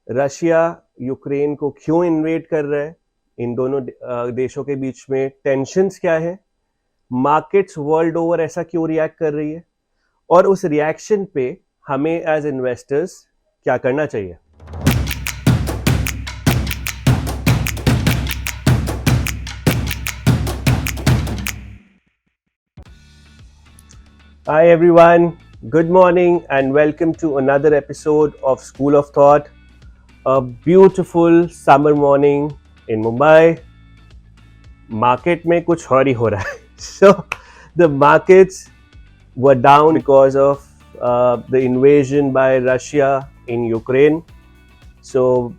Russia Ukraine को क्यों invade कर रहा है, इन दोनों देशों के बीच में टेंशन्स क्या है, मार्केट्स वर्ल्ड ओवर ऐसा क्यों रिएक्ट कर रही है, और उस रिएक्शन पे हमें एज इन्वेस्टर्स क्या करना चाहिए। Hi everyone, good morning and welcome to another episode of School of Thought. A beautiful summer morning in Mumbai. Market में कुछ और ही हो रहा है. So the markets were down because of the invasion by Russia in Ukraine. So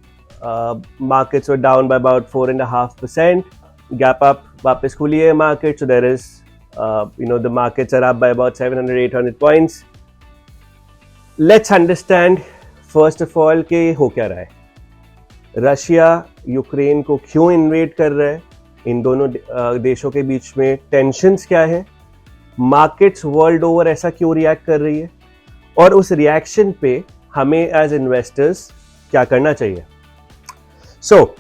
markets were down by about 4.5%. Gap up वापस खुली है market. So there is the markets are up by about 700-800 points. Let's understand first of all कि हो क्या रहा है. Russia Ukraine को क्यों इन्वेड कर रहा है, इन दोनों देशों के बीच में टेंशन्स क्या है, मार्केट्स वर्ल्ड ओवर ऐसा क्यों रिएक्ट कर रही है, और उस रिएक्शन पे हमें एज इन्वेस्टर्स क्या करना चाहिए. सो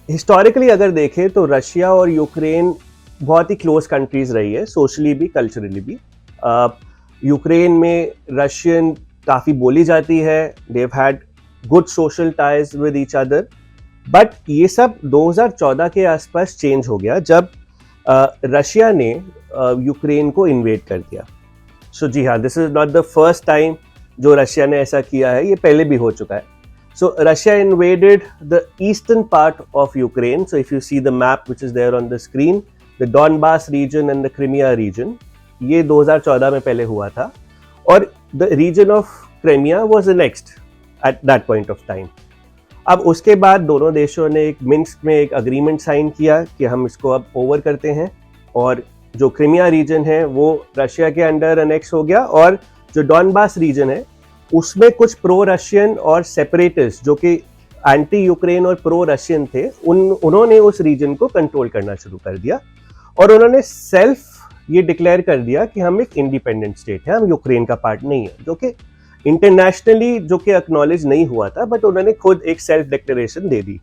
हिस्टोरिकली अगर देखें तो रशिया और यूक्रेन बहुत ही क्लोज कंट्रीज रही है, सोशली भी कल्चरली भी. यूक्रेन में रशियन काफ़ी बोली जाती है, they had good social ties with each other. But ये सब 2014 के आसपास चेंज हो गया जब रशिया ने यूक्रेन को इन्वेड कर दिया. सो जी हाँ, this is not the first time जो रशिया ने ऐसा किया है, ये पहले भी हो चुका है. So Russia invaded the eastern part of Ukraine. So if you see the map which is there on the screen, the Donbas region and the Crimea region, ये 2014 में पहले हुआ था, और the region of Crimea was annexed at that point of time. अब उसके बाद दोनों देशों ने एक मिन्स्क में एक अग्रीमेंट साइन किया कि हम इसको अब ओवर करते हैं, और जो क्रिमिया रीजन है वो रशिया के अंडर अनेक्स हो गया, और जो डॉनबास रीजन है उसमें कुछ प्रो रशियन और सेपरेटिस्ट जो कि एंटी यूक्रेन और प्रो रशियन थे, उन्होंने उस रीजन को कंट्रोल करना शुरू कर दिया, और उन्होंने सेल्फ ये डिक्लेयर कर दिया कि हम एक इंडिपेंडेंट स्टेट है, हम यूक्रेन का पार्ट नहीं है, जो कि इंटरनेशनली जो कि एक्नॉलेज नहीं हुआ था, बट उन्होंने खुद एक सेल्फ डिक्लेरेशन दे दी.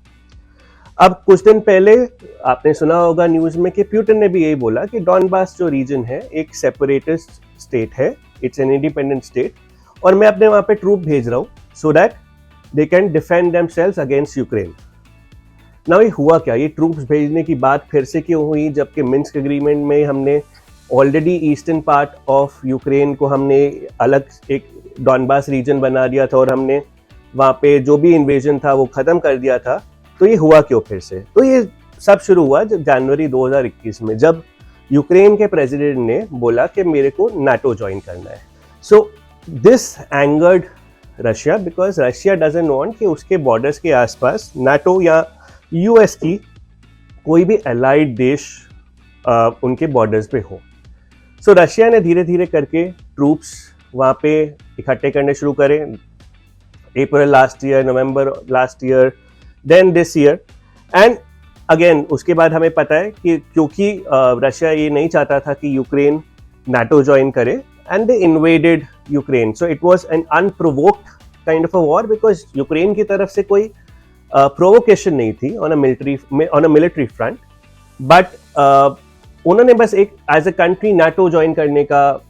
अब कुछ दिन पहले आपने सुना होगा न्यूज में कि पुतिन ने भी यही बोला कि डॉनबास जो रीजन है एक सेपरेटिस्ट स्टेट है, इट्स एन इंडिपेंडेंट स्टेट, और मैं अपने वहां पे ट्रूप भेज रहा हूँ so that they can defend themselves against Ukraine. Now ये हुआ क्या, ये ट्रूप्स भेजने की बात फिर से क्यों हुई, जबकि मिन्स्क एग्रीमेंट में हमने already eastern part of Ukraine को हमने अलग एक डॉनबास रीजन बना दिया था, और हमने वहाँ पे जो भी इन्वेजन था वो ख़त्म कर दिया था. तो ये हुआ क्यों फिर से? तो ये सब शुरू हुआ जब जनवरी 2021 में, जब यूक्रेन के प्रेसिडेंट ने बोला कि मेरे को नाटो ज्वाइन करना है. So this angered Russia because Russia doesn't want कि उसके बॉर्डर्स के आसपास नाटो या यूएस की कोई भी एलाइड देश उनके बॉर्डर्स पे हो. सो रशिया ने धीरे धीरे करके ट्रूप्स वहाँ पे इकट्ठे करने शुरू करे, April last year, November last year, then this year, and again उसके बाद हमें पता है कि क्योंकि रशिया ये नहीं चाहता था कि यूक्रेन नाटो ज्वाइन करे, and they invaded Ukraine. So it was an unprovoked kind of a war because Ukraine की तरफ से कोई प्रोवोकेशन नहीं थी on a military front, but उन्होंने बस एक as a country NATO join करने का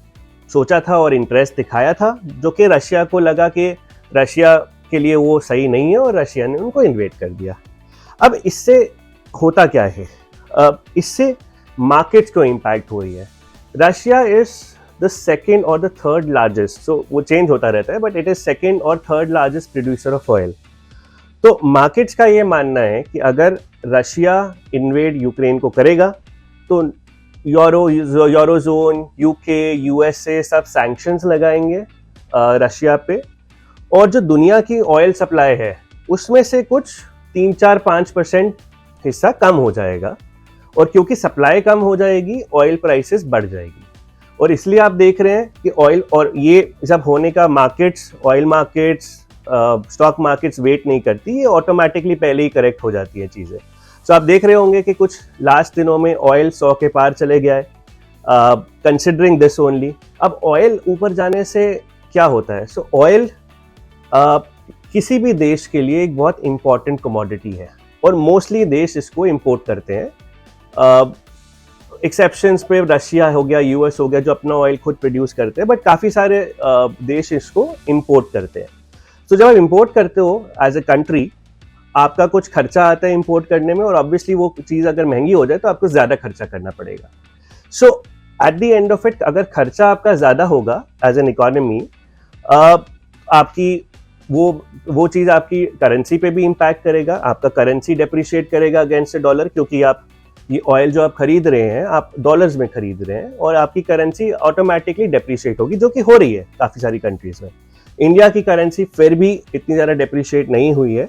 सोचा था और इंटरेस्ट दिखाया था, जो कि रशिया को लगा कि रशिया के लिए वो सही नहीं है, और रशिया ने उनको इन्वेड कर दिया. अब इससे होता क्या है, इससे मार्केट्स को इम्पैक्ट हो रही है. Russia is the second or the third largest, so वो चेंज होता रहता है, but it is second or third largest producer of oil. तो मार्केट्स का ये मानना है कि अगर रशिया इन्वेड यूक्रेन को करेगा तो यूरोजोन, यूके, यूएसए सब सैंक्शंस लगाएंगे रशिया पे, और जो दुनिया की ऑयल सप्लाई है उसमें से कुछ 3-4-5% हिस्सा कम हो जाएगा, और क्योंकि सप्लाई कम हो जाएगी ऑयल प्राइसेस बढ़ जाएगी, और इसलिए आप देख रहे हैं कि ऑयल, और ये जब होने का markets, oil markets, stock markets wait नहीं करती, ये ऑटोमेटिकली पहले ही करेक्ट हो जाती है चीज़ें. सो आप देख रहे होंगे कि कुछ लास्ट दिनों में ऑयल 100 के पार चले गया है, कंसिडरिंग दिस ओनली. अब ऑयल ऊपर जाने से क्या होता है? सो ऑयल किसी भी देश के लिए एक बहुत इंपॉर्टेंट कमोडिटी है और मोस्टली देश इसको इंपोर्ट करते हैं। एक्सेप्शंस पे रशिया हो गया, यूएस हो गया, जो अपना ऑयल खुद प्रोड्यूस करते हैं, बट काफ़ी सारे देश इसको इंपोर्ट करते हैं। तो जब आप इंपोर्ट करते हो एज ए कंट्री, आपका कुछ खर्चा आता है इंपोर्ट करने में, और ऑब्वियसली वो चीज़ अगर महंगी हो जाए तो आपको ज़्यादा खर्चा करना पड़ेगा। So at the end of it, अगर खर्चा आपका ज़्यादा होगा एज एन इकोनॉमी, आपकी वो चीज़ आपकी करेंसी पे भी इम्पैक्ट करेगा, आपका करेंसी डेप्रिशिएट करेगा अगेंस्ट डॉलर, क्योंकि आप ये ऑयल जो आप खरीद रहे हैं आप डॉलर्स में खरीद रहे हैं, और आपकी करेंसी ऑटोमेटिकली डेप्रिशिएट होगी, जो कि हो रही है काफ़ी सारी कंट्रीज़ में। इंडिया की करेंसी फिर भी इतनी ज़्यादा डेप्रिशिएट नहीं हुई है।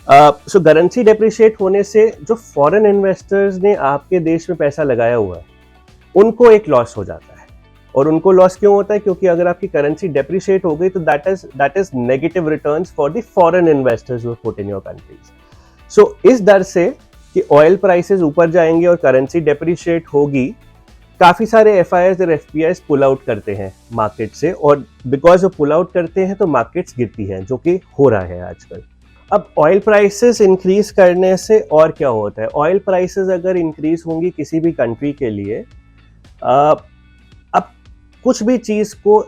सो करेंसी डेप्रिशिएट होने से जो फॉरेन इन्वेस्टर्स ने आपके देश में पैसा लगाया हुआ है, उनको एक लॉस हो जाता है। और उनको लॉस क्यों होता है? क्योंकि अगर आपकी करेंसी डेप्रिशिएट हो गई तो that is negative returns for the foreign investors who put in your countries. So इस डर से कि ऑयल प्राइसेस ऊपर जाएंगे और करेंसी डेप्रिशिएट होगी, काफ़ी सारे एफआईआईज और एफपीआईज पुल आउट करते हैं मार्केट से, और बिकॉज वो पुल आउट करते हैं तो मार्केट्स गिरती हैं, जो कि हो रहा है आजकल। अब ऑयल प्राइसेस इंक्रीज करने से और क्या होता है? ऑयल प्राइसेस अगर इंक्रीज होंगी किसी भी कंट्री के लिए, अब कुछ भी चीज़ को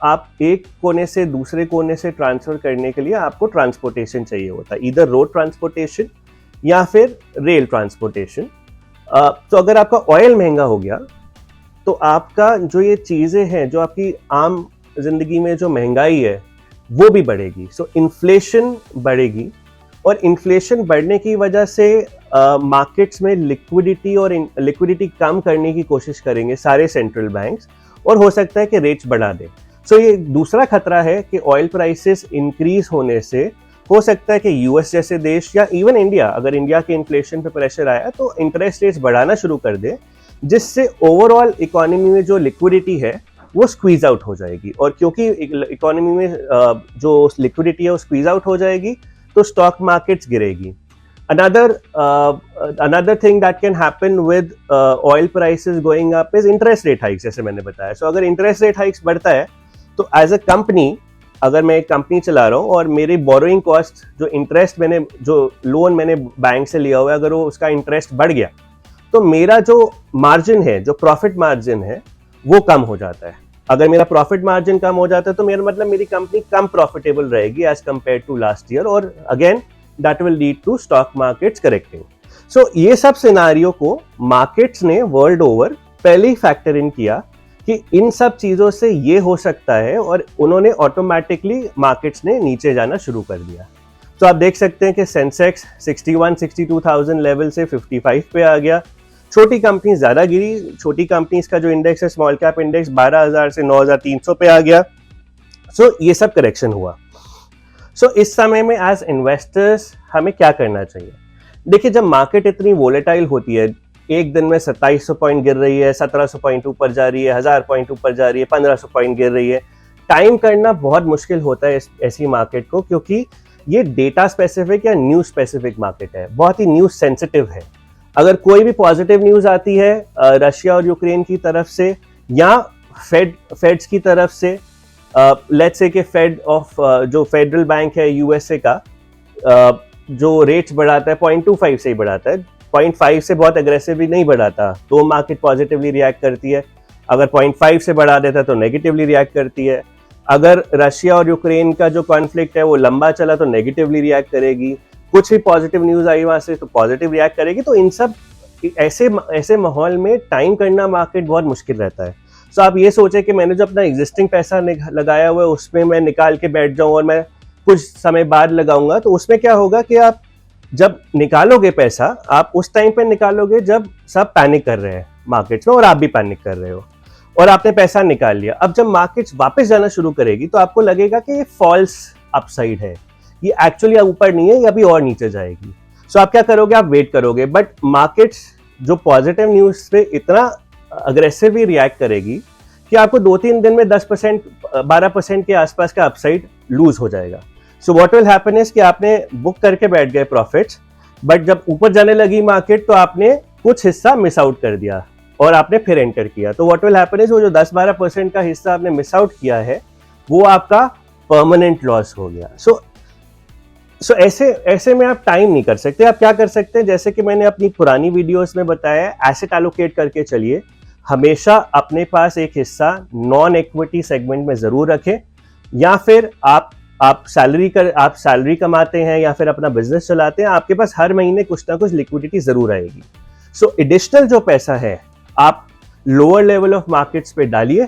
आप एक कोने से दूसरे कोने से ट्रांसफ़र करने के लिए आपको ट्रांसपोर्टेशन चाहिए होता है, इधर रोड ट्रांसपोर्टेशन या फिर रेल ट्रांसपोर्टेशन। तो अगर आपका ऑयल महंगा हो गया तो आपका जो ये चीज़ें हैं, जो आपकी आम जिंदगी में जो महंगाई है, वो भी बढ़ेगी। सो इन्फ्लेशन बढ़ेगी, और इन्फ्लेशन बढ़ने की वजह से मार्केट्स में लिक्विडिटी कम करने की कोशिश करेंगे सारे सेंट्रल बैंक्स, और हो सकता है कि रेट्स बढ़ा दें। सो ये दूसरा खतरा है कि ऑयल प्राइसेस इंक्रीज होने से हो सकता है कि यूएस जैसे देश या इवन इंडिया, अगर इंडिया के इन्फ्लेशन पे प्रेशर आया तो इंटरेस्ट रेट्स बढ़ाना शुरू कर दे, जिससे ओवरऑल इकोनॉमी में जो लिक्विडिटी है वो स्क्वीज आउट हो जाएगी। और क्योंकि इकोनॉमी में जो लिक्विडिटी है वो स्क्वीज आउट हो जाएगी तो स्टॉक मार्केट्स गिरेगी। another thing that can happen with oil prices going up is interest rate hikes, जैसे मैंने बताया। So अगर interest rate hikes बढ़ता है तो as a company, अगर मैं एक कंपनी चला रहा हूँ और मेरी बोरोइंग कॉस्ट, जो लोन मैंने बैंक से लिया हुआ है, अगर वो उसका इंटरेस्ट बढ़ गया तो मेरा जो मार्जिन है, जो प्रॉफिट मार्जिन है, वो कम हो जाता है। अगर मेरा प्रॉफिट मार्जिन कम हो जाता है तो मेरा मतलब मेरी कंपनी कम प्रॉफिटेबल रहेगी as compare to last year, और again that will lead to stock markets correcting. So ये सब सिनारियो को मार्केट्स ने वर्ल्ड ओवर पहले ही फैक्टर इन किया कि इन सब चीज़ों से ये हो सकता है, और उन्होंने ऑटोमेटिकली मार्केट्स ने नीचे जाना शुरू कर दिया। तो आप देख सकते हैं कि सेंसेक्स 61-62,000 लेवल से 55 पे आ गया। छोटी कंपनी ज़्यादा गिरी, छोटी कंपनीज का जो इंडेक्स है, स्मॉल कैप इंडेक्स, 12,000 से 9,300 पे आ गया। सो ये सब करेक्शन हुआ। सो इस समय में एज इन्वेस्टर्स हमें क्या करना चाहिए? देखिए, जब मार्केट इतनी वोलेटाइल होती है, एक दिन में 2700 पॉइंट गिर रही है, 1700 पॉइंट ऊपर जा रही है, 1000 पॉइंट ऊपर जा रही है, 1500 पॉइंट गिर रही है, टाइम करना बहुत मुश्किल होता है ऐसी मार्केट को, क्योंकि ये डेटा स्पेसिफिक या न्यूज स्पेसिफिक मार्केट है, बहुत ही न्यूज सेंसिटिव है। अगर कोई भी पॉजिटिव न्यूज आती है रशिया और यूक्रेन की तरफ से या फेड्स की तरफ से, लेट्स से कि फेड ऑफ जो फेडरल बैंक है यूएसए का, जो रेट्स बढ़ाता है 0.25 से ही बढ़ाता है, 0.5 से बहुत एग्रेसिवली नहीं बढ़ाता, तो मार्केट पॉजिटिवली रिएक्ट करती है। अगर 0.5 से बढ़ा देता तो नेगेटिवली रिएक्ट करती है। अगर रशिया और यूक्रेन का जो कॉन्फ्लिक्ट है वो लंबा चला तो नेगेटिवली रिएक्ट करेगी। कुछ भी पॉजिटिव न्यूज़ आई वहाँ से तो पॉजिटिव रिएक्ट करेगी। तो इन सब ऐसे माहौल में टाइम करना मार्केट बहुत मुश्किल रहता है। सो आप ये सोचें कि मैंने जो अपना एग्जिस्टिंग पैसा लगाया हुआ है उसमें मैं निकाल के बैठ जाऊँ और मैं कुछ समय बाद लगाऊंगा, तो उसमें क्या होगा कि आप जब निकालोगे पैसा, आप उस टाइम पे निकालोगे जब सब पैनिक कर रहे हैं मार्केट्स में, और आप भी पैनिक कर रहे हो, और आपने पैसा निकाल लिया। अब जब मार्केट्स वापस जाना शुरू करेगी तो आपको लगेगा कि ये फॉल्स अपसाइड है, ये एक्चुअली ऊपर नहीं है, ये अभी और नीचे जाएगी। सो आप क्या करोगे? आप वेट करोगे। बट मार्केट्स जो पॉजिटिव न्यूज़ पे इतना अग्रेसिवली रिएक्ट करेगी कि आपको 2-3 दिन में 10% 12% के आसपास का अपसाइड लूज हो जाएगा। So what will happen is कि आपने बुक करके बैठ गए प्रॉफिट्स, बट जब ऊपर जाने लगी मार्केट तो आपने कुछ हिस्सा मिस आउट कर दिया और आपने फिर एंटर किया। तो व्हाट विल हैपन इज वो जो 10-12% का हिस्सा आपने मिस आउट किया है वो आपका परमानेंट लॉस हो गया। सो सो ऐसे में आप टाइम नहीं कर सकते। आप क्या कर सकते हैं, जैसे कि मैंने अपनी पुरानी वीडियोस में बताया, एसेट एलोकेट करके चलिए। हमेशा अपने पास एक हिस्सा नॉन इक्विटी सेगमेंट में जरूर रखें, या फिर आप सैलरी कमाते हैं या फिर अपना बिजनेस चलाते हैं, आपके पास हर महीने कुछ ना कुछ लिक्विडिटी जरूर आएगी। सो एडिशनल जो पैसा है आप लोअर लेवल ऑफ मार्केट्स पे डालिए,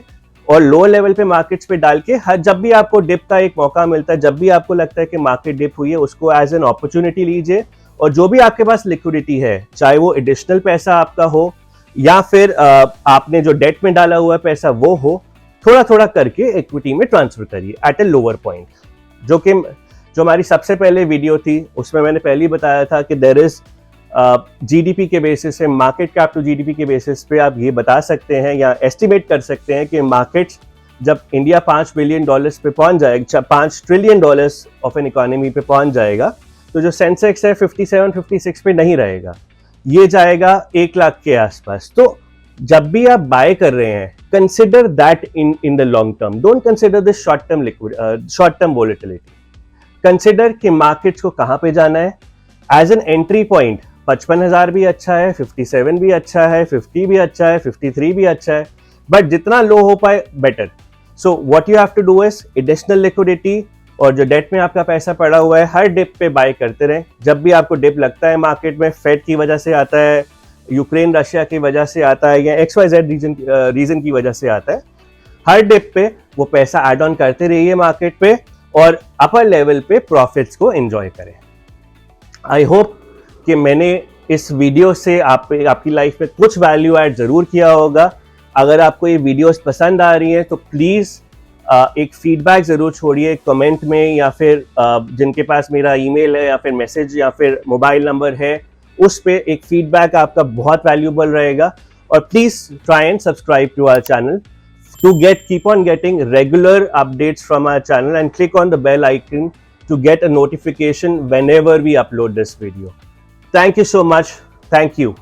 और लोअर लेवल पे मार्केट्स पे डाल के हर जब भी आपको डिप का एक मौका मिलता है, जब भी आपको लगता है कि मार्केट डिप हुई है, उसको एज एन अपॉर्चुनिटी लीजिए। और जो भी आपके पास लिक्विडिटी है, चाहे वो एडिशनल पैसा आपका हो या फिर आपने जो डेट में डाला हुआ पैसा वो हो, थोड़ा थोड़ा करके इक्विटी में ट्रांसफर करिए एट ए लोअर पॉइंट। जो हमारी सबसे पहले वीडियो थी उसमें मैंने पहले ही बताया था कि देयर इज जीडीपी के बेसिस से, मार्केट कैप टू जीडीपी के बेसिस पे आप ये बता सकते हैं या एस्टिमेट कर सकते हैं कि मार्केट्स जब इंडिया $5 बिलियन पे पहुंच जाएगा, $5 ट्रिलियन ऑफ एन इकोनॉमी पे पहुंच जाएगा, तो जो सेंसेक्स है 57-56 पे नहीं रहेगा, ये जाएगा 1 लाख के आसपास। तो जब भी आप बाय कर रहे हैं, consider that in the long term, don't consider this short term volatility. Consider कि मार्केट्स को कहां पे जाना है। एज एन एंट्री पॉइंट 55,000 भी अच्छा है, 57 भी अच्छा है, 50 भी अच्छा है, 53 भी अच्छा है, बट जितना लो हो पाए better. So what you have to do is additional liquidity, और जो डेट में आपका पैसा पड़ा हुआ है हर डिप पे बाय करते रहें। जब भी आपको डिप लगता है मार्केट में, फेड की वजह से आता है, यूक्रेन रशिया की वजह से आता है, या XYZ रीजन की वजह से आता है, हर डिप पे वो पैसा ऐड ऑन करते रहिए मार्केट पे, और अपर लेवल पे प्रॉफिट्स को एंजॉय करें। आई होप कि मैंने इस वीडियो से आपकी लाइफ में कुछ वैल्यू ऐड जरूर किया होगा। अगर आपको ये वीडियोस पसंद आ रही हैं तो प्लीज़ एक फीडबैक ज़रूर छोड़िए कमेंट में, या फिर जिनके पास मेरा ईमेल है या फिर मैसेज या फिर मोबाइल नंबर है, उस पे एक फीडबैक आपका बहुत वैल्यूबल रहेगा। और please try and subscribe to our channel to keep on getting regular updates from our channel, and click on the bell icon to get a notification whenever we upload this video. Thank you so much. Thank you.